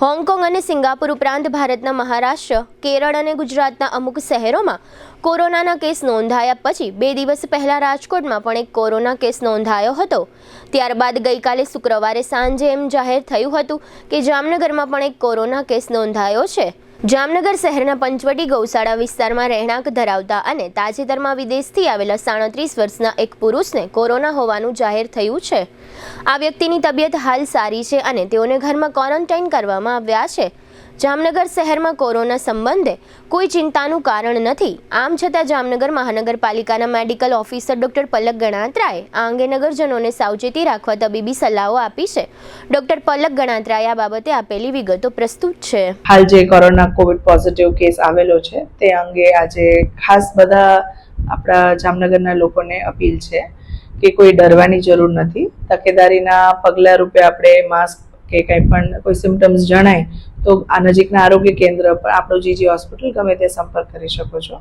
Hong Kong અને Singapore ઉપરાંત ભારતના મહારાષ્ટ્ર, કેરળ અને ગુજરાતના અમુક શહેરોમાં કોરોનાના કેસ નોંધાયા પછી 2 દિવસ પહેલા રાજકોટમાં પણ એક કોરોના કેસ નોંધાયો હતો। ત્યારબાદ ગઈકાલે શુક્રવારે સાંજે એમ જાહેર થયું હતું કે જામનગરમાં પણ એક કોરોના કેસ નોંધાયો છે। જામનગર શહેરના પંચવટી ગૌશાળા વિસ્તારમાં રહેણાંક ધરાવતા અને તાજેતરમાં વિદેશથી આવેલા 37 વર્ષના એક પુરુષને કોરોના હોવાનું જાહેર થયું છે। આ વ્યક્તિની તબિયત હાલ સારી છે અને તેઓને ઘરમાં ક્વોરન્ટાઇન કરવામાં આવ્યા છે। જામનગર શહેરમાં કોરોના સંબંધે કોઈ ચિંતાનું કારણ નથી। આમ છતાં જામનગર મહાનગરપાલિકાના મેડિકલ ઓફિસર ડોક્ટર પલક ગણાત્રાએ આ અંગે નગરજનોને સાવચેતી રાખવા તબીબી સલાહો આપી છે। ડોક્ટર પલક ગણાત્રાએ આ બાબતે આપેલી વિગતો પ્રસ્તુત છે। હાલ જે કોરોના કોવિડ પોઝિટિવ કેસ આવેલો છે તે અંગે આજે ખાસ બધા આપણા જામનગરના લોકોને અપીલ છે કે કોઈ ડરવાની જરૂર નથી। તકેદારીના પગલા રૂપે આપણે માસ્ક કે કંઈ પણ કોઈ સિમ્ટમ્સ જણાય તો આ નજીકના આરોગ્ય કેન્દ્ર પર આપણો જીજી હોસ્પિટલ ગમે તે સંપર્ક કરી શકો છો।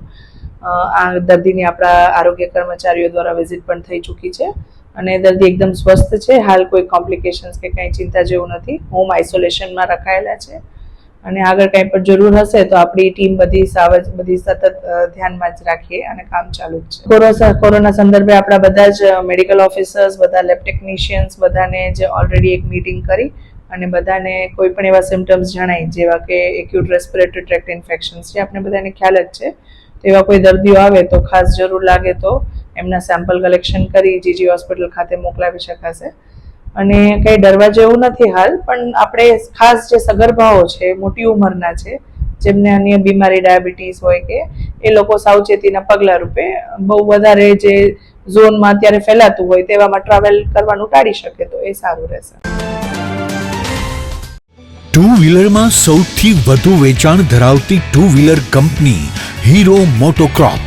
આ દર્દીની આપણા આરોગ્ય કર્મચારીઓ દ્વારા વિઝિટ પણ થઈ ચૂકી છે અને દર્દી એકદમ સ્વસ્થ છે। હાલ કોઈ કોમ્પ્લિકેશન્સ કે કંઈ ચિંતા જેવું નથી। હોમ આઇસોલેશનમાં રખાયેલા છે અને આગળ કંઈ પણ જરૂર હશે તો આપણી ટીમ બધી સતત ધ્યાનમાં જ રાખીએ અને કામ ચાલુ જ છે। કોરોના સંદર્ભે આપણા બધા જ મેડિકલ ઓફિસર્સ, બધા લેબ ટેકનિશિયન્સ બધાને જ ઓલરેડી એક મીટિંગ કરી અને બધાને કોઈ પણ એવા સિમ્ટમ્સ જણાય જેવા કે એક્યુટ રેસ્પિરેટરી ટ્રેક્ટ ઇન્ફેક્શન્સ છે, આપણે બધાને ખ્યાલ જ છે, તો એવા કોઈ દર્દીઓ આવે તો ખાસ જરૂર લાગે તો એમના સેમ્પલ કલેક્શન કરી જીજી હોસ્પિટલ ખાતે મોકલાવી શકાશે અને કંઈ ડરવા જેવું નથી હાલ। પણ આપણે ખાસ જે સગર્ભાઓ છે, મોટી ઉંમરના છે, જેમને અન્ય બીમારી ડાયાબિટીસ હોય કે એ લોકો સાવચેતીના પગલા રૂપે બહુ વધારે જે ઝોનમાં અત્યારે ફેલાતું હોય તેવામાં ટ્રાવેલ કરવાનું ટાળી શકે તો એ સારું રહેશે। ટુ વ્હીલરમાં સૌથી વધુ વેચાણ ધરાવતી two wheeler company Hero MotoCorp.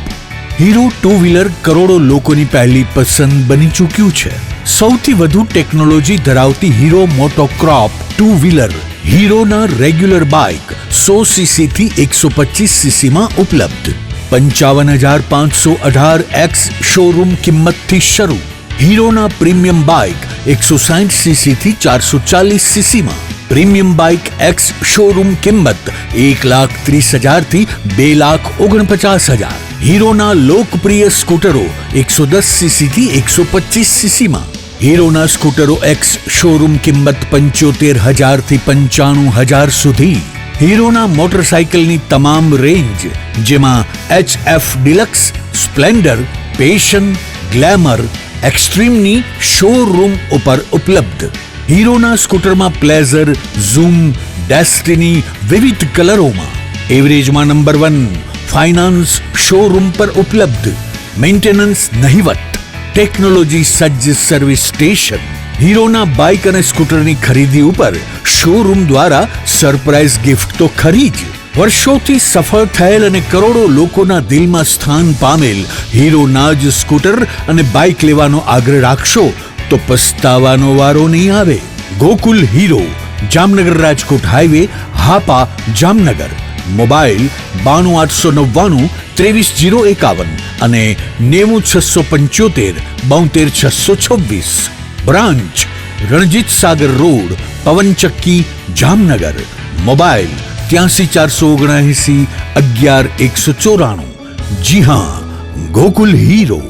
Hero two wheeler કરોડો લોકોની પહેલી પસંદ બની ચૂક્યું છે। સૌથી વધુ ટેકનોલોજી ધરાવતી હીરો મોટોક્રોપ ટુ વ્હીલર હીરોના રેગ્યુલર બાઇક 100 સીસી થી 125 સીસી માં ઉપલબ્ધ। 55,518 શોરૂમ કિંમતથી શરૂ। હીરોના પ્રીમિયમ બાઇક 160 સીસી થી 440 સીસી માં। પ્રીમિયમ બાઇક એક્સ શોરૂમ કિંમત 1,30,000 થી 2,49,000। હીરોના લોકપ્રિય સ્કૂટરો 110 સીસી થી 125 સીસી માં। હીરોના સ્કૂટરો એક્સ શોરૂમ કિંમત 75,000 થી 95,000 સુધી। હીરોના મોટરસાઇકલની તમામ રેન્જ જેમાં HF deluxe, Splendor, Passion, Glamour, એક્સ્ટ્રીમની શોરૂમ ઉપર ઉપલબ્ધ। હીરોના સ્કૂટરમાં પ્લેઝર, ઝૂમ, ડેસ્ટિની વિવિધ કલરોમાં। એવરેજમાં નંબર 1, ફાઇનાન્સ શોરૂમ પર ઉપલબ્ધ। મેન્ટેનન્સ નહિવત, ટેકનોલોજી સજ્જ સર્વિસ સ્ટેશન। હીરોના બાઇક અને સ્કૂટરની ખરીદી ઉપર શોરૂમ દ્વારા સરપ્રાઇઝ ગિફ્ટ તો ખરી જ। વર્ષોથી સફળ થયેલ અને કરોડો લોકોના દિલમાં સ્થાન પામેલ હીરોના જ સ્કૂટર અને બાઇક લેવાનો આગ્રહ રાખશો તો પસ્તાવાનો વારો નહીં આવે। Gokul hero, Jamnagar Rajkot highway, Hapa, Jamnagar. Mobile 92 899 23 051 અને 90 675 72 626। Branch Ranjit Sagar road, પવનચક્કી, Jamnagar. Mobile 83 479 11 194। જી હા, ગોકુલ હીરો।